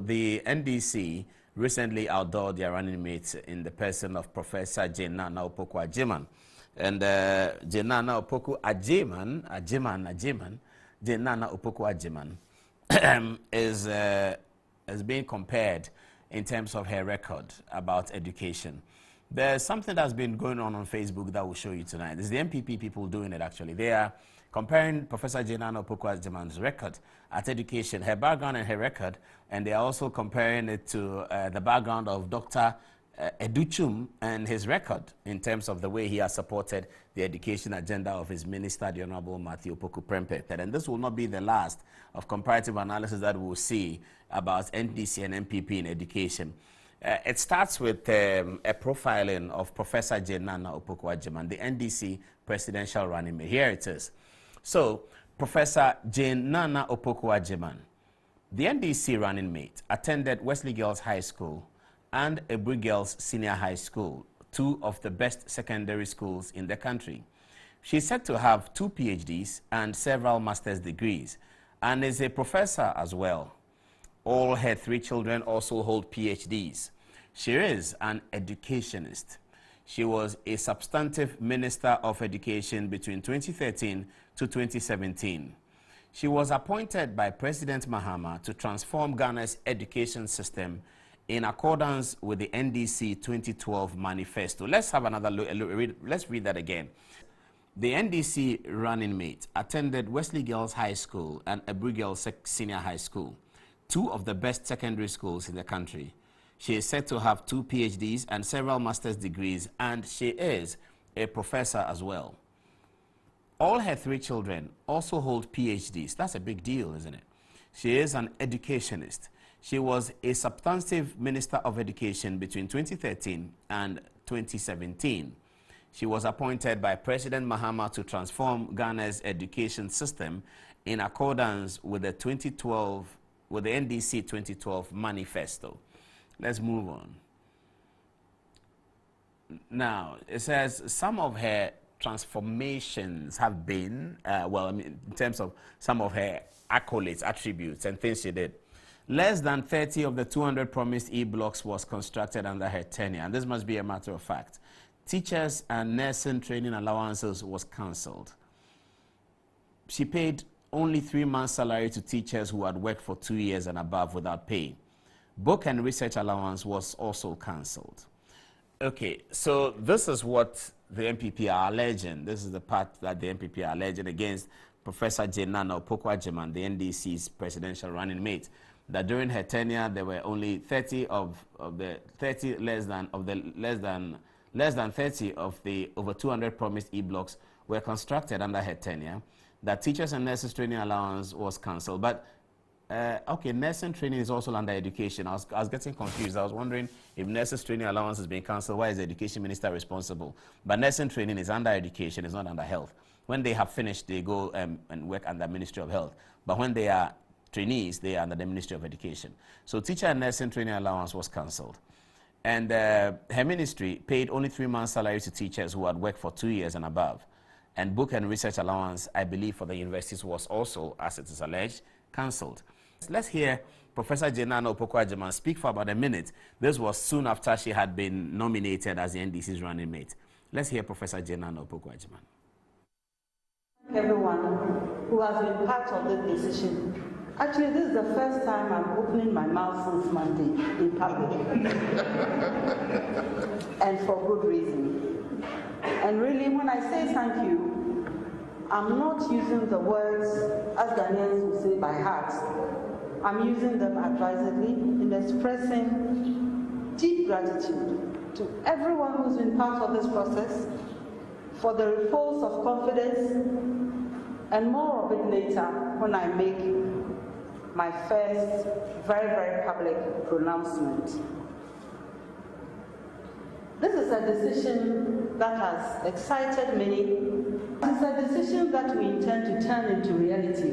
the NDC recently outdoored their running mates in the person of Professor Jane Opoku Agyeman. And Jane Opoku Agyeman, Jane Opoku Agyeman is being compared in terms of her record about education. There's something that's been going on Facebook that we'll show you tonight. It's the NPP people doing it, actually. They are comparing Professor Jane Opoku Agyeman's record at education, her background and her record, and they are also comparing it to the background of Dr. Adutwum and his record in terms of the way he has supported the education agenda of his minister, the Honorable Mathew Opoku Prempeh. And this will not be the last of comparative analysis that we'll see about NDC and NPP in education. It starts with a profiling of Professor Jane Opoku Agyeman, the NDC presidential running mate. Here it is. So, Professor Jane Opoku Agyeman, the NDC running mate, attended Wesley Girls High School and Ebri Girls Senior High School, two of the best secondary schools in the country. She is said to have 2 PhDs and several master's degrees, and is a professor as well. All her 3 children also hold PhDs. She is an educationist. She was a substantive Minister of Education between 2013 to 2017. She was appointed by President Mahama to transform Ghana's education system in accordance with the NDC 2012 manifesto. Let's have another look. Let's read that again. The NDC running mate attended Wesley Girls High School and Ebri Girls Senior High School, 2 of the best secondary schools in the country. She is said to have 2 PhDs and several master's degrees, and she is a professor as well. All her 3 children also hold PhDs. That's a big deal, isn't it? She is an educationist. She was a substantive Minister of Education between 2013 and 2017. She was appointed by President Mahama to transform Ghana's education system in accordance with the NDC 2012 manifesto. Let's move on. Now, it says some of her transformations have been, in terms of some of her accolades, attributes, and things she did. Less than 30 of the 200 promised E-blocks was constructed under her tenure, and this must be a matter of fact. Teachers and nursing training allowances was cancelled. She paid only 3 months' salary to teachers who had worked for 2 years and above without pay. Book and research allowance was also cancelled. Okay, so this is what the NPP are alleging. This is the part that the NPP are alleging against Professor Jane Opoku Agyeman, the NDC's presidential running mate, that during her tenure there were only 30 less than 30 of the over 200 promised E-blocks were constructed under her tenure. That teachers and nurses training allowance was cancelled. But okay, nursing training is also under education. I was getting confused. I was wondering if nurses training allowance is being cancelled, why is the education minister responsible? But nursing training is under education, it's not under health. When they have finished, they go and work under the Ministry of Health. But when they are trainees, they are under the Ministry of Education. So teacher and nursing training allowance was cancelled. And her ministry paid only 3 months' salary to teachers who had worked for 2 years and above. And book and research allowance, I believe, for the universities was also, as it is alleged, cancelled. Let's hear Professor Jane Opoku Agyeman speak for about a minute. This was soon after she had been nominated as the NDC's running mate. Let's hear Professor Jane Opoku Agyeman. Everyone who has been part of this decision. Actually, this is the first time I'm opening my mouth since Monday in public. And for good reason. And really, when I say thank you, I'm not using the words, as Ghanaians will say, by heart. I'm using them advisedly in expressing deep gratitude to everyone who's been part of this process for the repose of confidence, and more of it later when I make my first very, very public pronouncement. This is a decision that has excited many. It's a decision that we intend to turn into reality.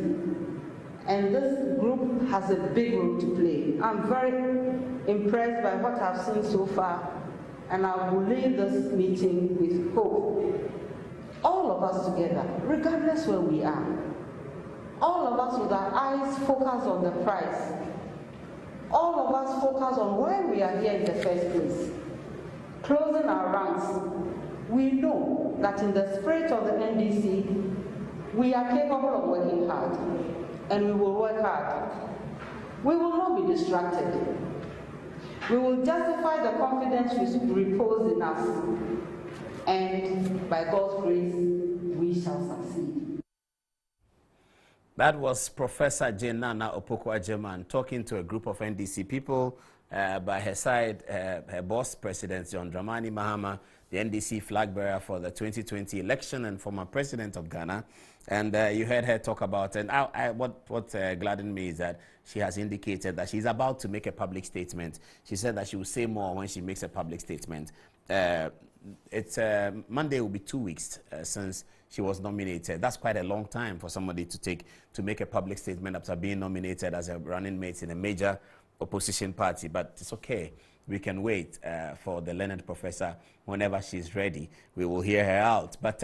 And this group has a big role to play. I'm very impressed by what I've seen so far, and I will leave this meeting with hope. All of us together, regardless where we are, all of us with our eyes focused on the prize, all of of us focus on why we are here in the first place, closing our ranks, we know that in the spirit of the NDC, we are capable of working hard, and we will work hard. We will not be distracted. We will justify the confidence we repose in us, and by God's grace, we shall succeed. That was Professor Jane Opoku Agyeman talking to a group of NDC people. By her side, her boss, President John Dramani Mahama, the NDC flag bearer for the 2020 election and former president of Ghana. And you heard her talk about, and what gladdened me is that she has indicated that she's about to make a public statement. She said that she will say more when she makes a public statement. Monday will be 2 weeks since she was nominated. That's quite a long time for somebody to make a public statement after being nominated as a running mate in a major opposition party, but it's okay. We can wait for the learned professor. Whenever she's ready, we will hear her out. But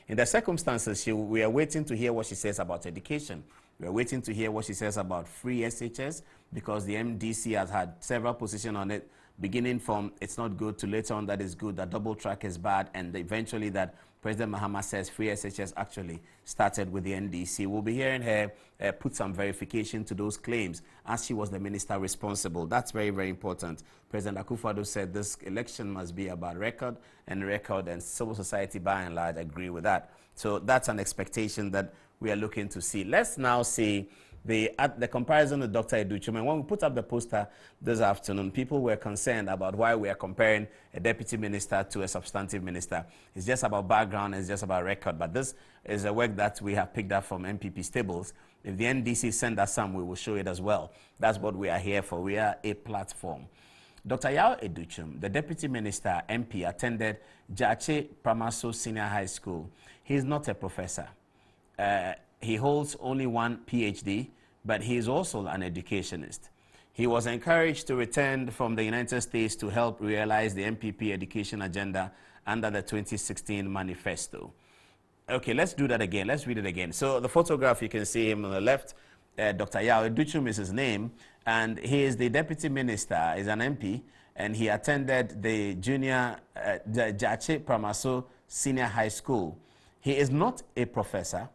in the circumstances, we are waiting to hear what she says about education. We are waiting to hear what she says about free SHS, because the NDC has had several positions on it, beginning from it's not good to later on that it's good, that double track is bad, and eventually that President Mahama says free SHS actually started with the NDC. We'll be hearing her put some verification to those claims as she was the minister responsible. That's very, very important. President Akufo-Addo said this election must be about record, and civil society by and large agree with that. So that's an expectation that we are looking to see. Let's now see the comparison with Dr. Adutwum. And when we put up the poster this afternoon, people were concerned about why we are comparing a deputy minister to a substantive minister. It's just about background, it's just about record. But this is a work that we have picked up from NPP stables. If the NDC send us some, we will show it as well. That's what we are here for. We are a platform. Dr. Adutwum, the deputy minister, MP, attended Jache Pramaso Senior High School. He is not a professor. He holds only one PhD, but he is also an educationist. He was encouraged to return from the United States to help realize the NPP education agenda under the 2016 manifesto. Okay, let's do that again. Let's read it again. So the photograph, you can see him on the left. Dr. Adutwum is his name, and he is the deputy minister, is an MP, and he attended the Jache Pramaso Senior High School. He is not a professor,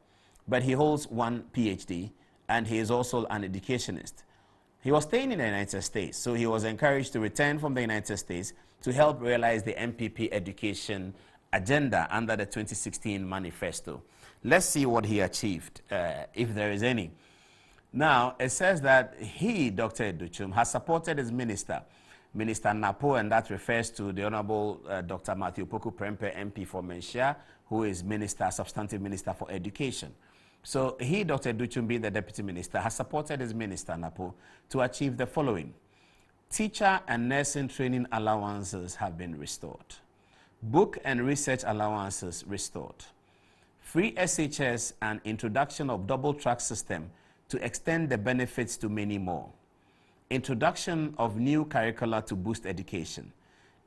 but he holds one PhD, and he is also an educationist. He was staying in the United States, so he was encouraged to return from the United States to help realize the NPP education agenda under the 2016 manifesto. Let's see what he achieved, if there is any. Now, it says that he, Dr. Adutwum, has supported his minister, Minister Napo, and that refers to the Honorable Dr. Mathew Opoku Prempeh, MP for Menshia, who is substantive minister for education. So he, Dr. Adutwum, being the deputy minister, has supported his minister, Napo, to achieve the following. Teacher and nursing training allowances have been restored. Book and research allowances restored. Free SHS and introduction of double-track system to extend the benefits to many more. Introduction of new curricula to boost education.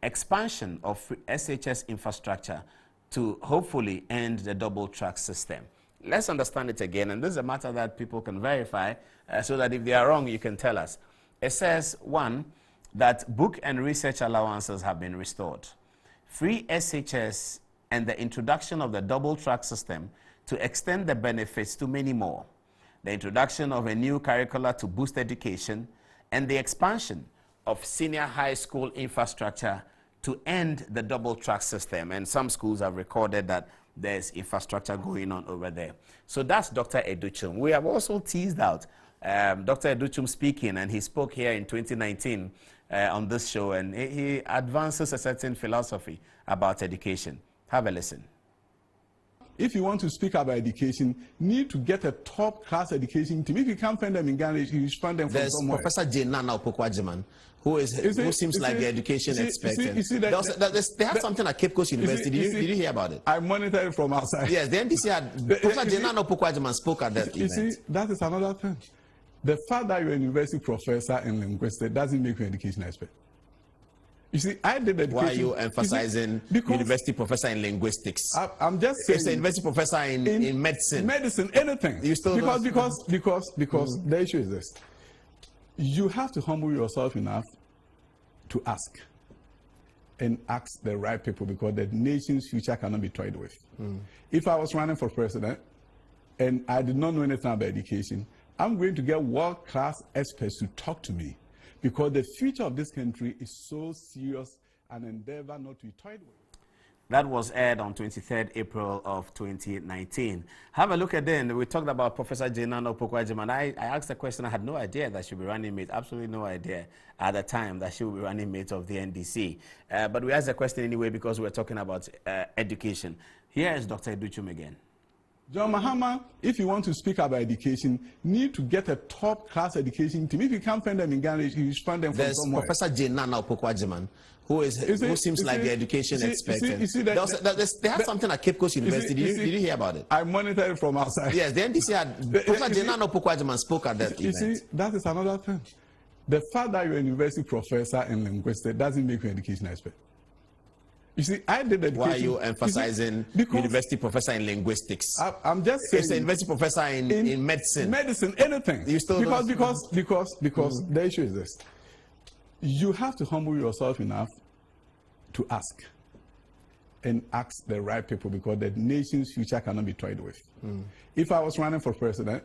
Expansion of SHS infrastructure to hopefully end the double-track system. Let's understand it again, and this is a matter that people can verify, so that if they are wrong, you can tell us. It says, one, that book and research allowances have been restored. Free SHS and the introduction of the double-track system to extend the benefits to many more. The introduction of a new curricula to boost education, and the expansion of senior high school infrastructure to end the double-track system. And some schools have recorded that there's infrastructure going on over there. So that's Dr. Adutwum. We have also teased out Dr. Adutwum speaking, and he spoke here in 2019 on this show, and he advances a certain philosophy about education. Have a listen. If you want to speak about education, you need to get a top-class education team. If you can't find them in Ghana, you should find them from somewhere. There's Professor Jane Opoku Agyeman, who seems like the education expert. They have something at Cape Coast University. Did you hear about it? I monitor it from outside. Yes, the NDC had Professor Jane Opoku Agyeman spoke at that event. You see, that is another thing. The fact that you're a university professor in linguistics doesn't make you an education expert. You see, I did education. Why are you emphasizing university professor in linguistics? I'm just saying. It's a university professor in medicine. Medicine, anything. You still because the issue is this. You have to humble yourself enough to ask. And ask the right people, because the nation's future cannot be toyed with. If I was running for president and I did not know anything about education, I'm going to get world-class experts to talk to me, because the future of this country is so serious an endeavor not to be toyed with. That was aired on 23rd April of 2019. Have a look at then. We talked about Professor Jane Opoku Agyeman. I asked a question. I had no idea that she would be running mate. Absolutely no idea at the time that she would be running mate of the NDC. But we asked the question anyway because we were talking about education. Here is Dr. Adutwum again. John Mahama, if you want to speak about education, need to get a top-class education team. If you can't find them in Ghana, you find them from somewhere. Professor Jane Opoku Agyeman, who seems like the education expert. They have something at Cape Coast University. Did you hear about it? I monitored it from outside. Yes, the NDC had Professor Jane Opoku Agyeman spoke at that event. You see, that is another thing. The fact that you're a university professor in linguistics doesn't make you an education expert. You see, I did education. Why are you emphasizing university professor in linguistics? I'm just saying. It's a university professor in medicine. Medicine, anything. You still because the issue is this. You have to humble yourself enough to ask. And ask the right people, because the nation's future cannot be toyed with. If I was running for president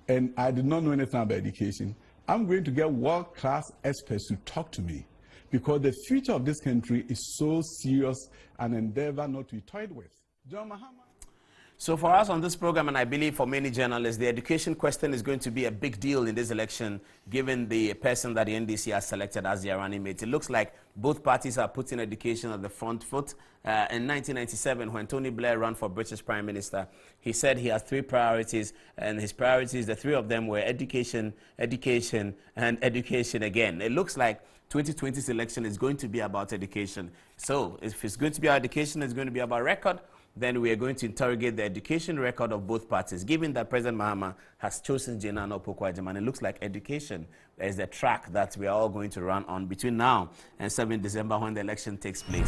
and I did not know anything about education, I'm going to get world-class experts to talk to me, because the future of this country is so serious an endeavor not to be toyed with. John Mahama. So for us on this program, and I believe for many journalists, the education question is going to be a big deal in this election, given the person that the NDC has selected as their running mate. It looks like both parties are putting education at the front foot. In 1997, when Tony Blair ran for British Prime Minister, he said he has three priorities, and his priorities, the three of them were education, education, and education again. It looks like 2020's election is going to be about education. So if it's going to be about education, it's going to be about record, then we are going to interrogate the education record of both parties. Given that President Mahama has chosen Jane Opoku Agyeman, it looks like education is the track that we are all going to run on between now and 7 December when the election takes place.